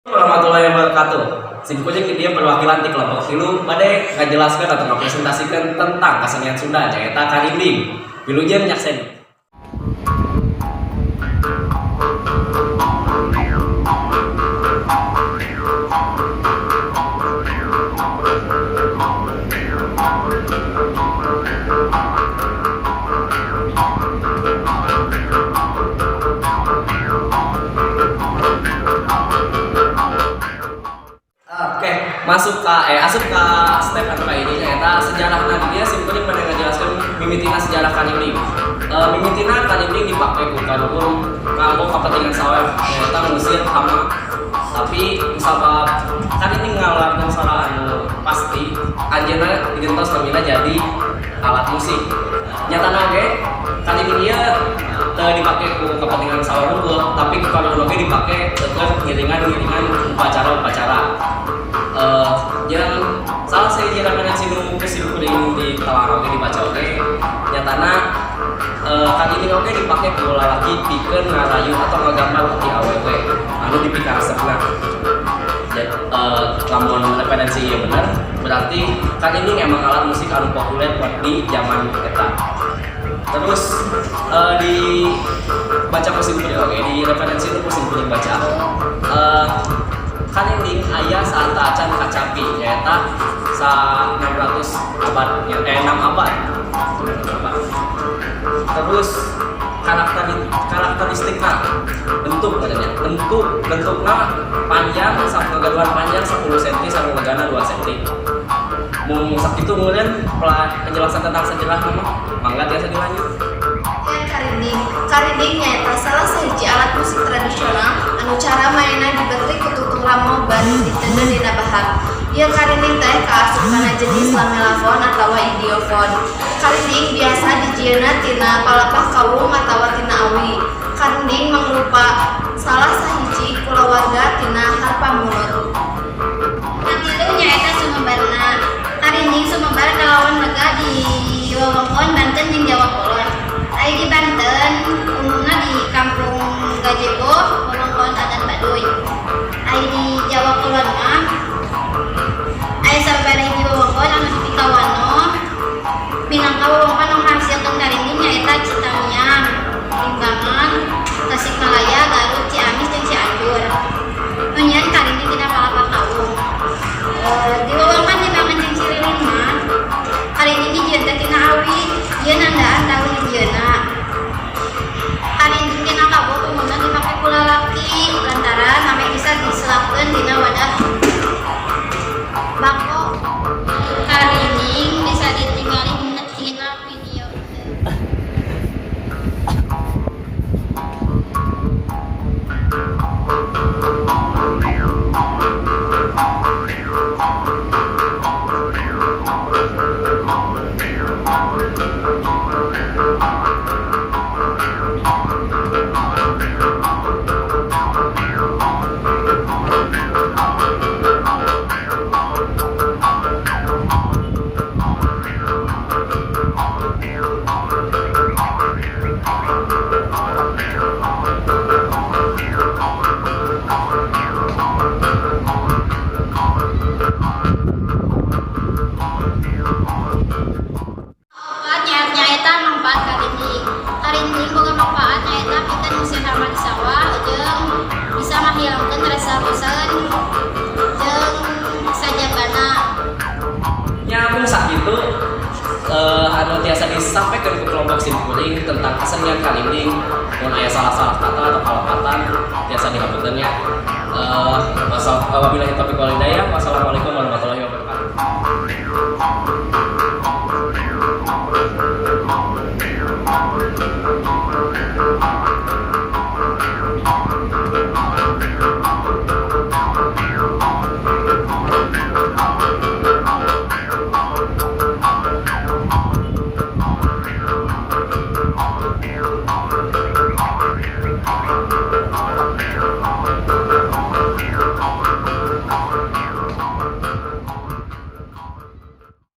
Warahmatullahi wabarakatuh. Simkuling dia perwakilan di kelompok tilu badai ngajelaskan atau mempresentasikan tentang kesenian Sunda nyaeta Karinding. Wilujeng nyakseni. Asup ke step anu ini eta sejarah dia simkuling pada ngajelaskan mimitina sejarah Karinding. Mimitina Karinding dipake ku kaluhur kanggo kapentingan saweh eta ngusir hama. Tapi sabab Karinding ngalarkeun salah anu pasti anjeunna digentos kamina jadi alat musik. Nyatana ge Karinding ieu teu dipake ku kepentingan saweh unggul, tapi ku kaluhur ge dipake keur ngiringan upacara-upacara. Yang salah saya jirakan sinu kesimpulan di talang oke dibaca oke nyatana Karinding oke dipakai ku lalaki pikeun ngarayu atau ngagambar di awewe anu dipikaresepna. Lamun referensi ieu bener berarti Karinding emang alat musik anu populer di zaman eta. Terus di baca kesimpulan oke di referensi itu kesimpulan baca Karinding aya saat acan kacapi nyaeta sa 600 abad 6 abad. Terus karakteristiknya bentuknya panjang sampai kegaduhan panjang 10 cm sampai legana 2 cm. Mun sakitu kemudian penjelasan tentang sejarah mah mangga tiasa dilanjut. Karinding nyaeta salah sahiji alat musik tradisional anu cara mainna dibetrik ku tutung lamo bari ditendeu dina bahar. Ieu karinding teh kaasup kana jenis lamelafon atawa idiofon. Karinding biasa dijieunna tina palapah kawung atawa tina awi. Karinding mangrupa salah sahiji kulawarga tina harpa mulut. Katilu nyaeta sumberna. Karinding sumebar kalawan lega di wewengkon Banten jeung Jawa Kulon. Ai di Banten, umumna di Kampung Gajebo, wewengkon adat Baduy. Ai di Jawa Kulon mah aya sababaraha hiji wewengkon anu dipikawano. Minangka wewengkon anu ngahasilkeun Karinding nyaeta Citamiang, Limbangan, Tasikmalaya, Garut, Ciamis jeung Cianjur. Nunyian Karinding tina palapa kawung. Di wewengkon Limbangan jeung Cililin mah Karinding dijieun teh tina awi, ieu nandaan tahun hijieuna. Karinding tina kabuk umumna dipake ku lalaki lantaran sampai bisa diselapkeun dina wadah bako. Karinding bisa ditinggali tina video. Nyaeta manfaat Karinding. Karinding boga manfaat nyaeta pikeun ngusir hama di sawah jeung bisa mahilangkeun rasa bosen jeung sajagana. Nyambung sakitu anu tiasa disampaikan ke kelompok simkuling tentang kesenian Karinding. Mun aya salah-salah kata atau kalapatan tiasa dihapunten nya. Wabillahi taufiq wal hidayah. Wassalamualaikum warahmatullahi wabarakatuh.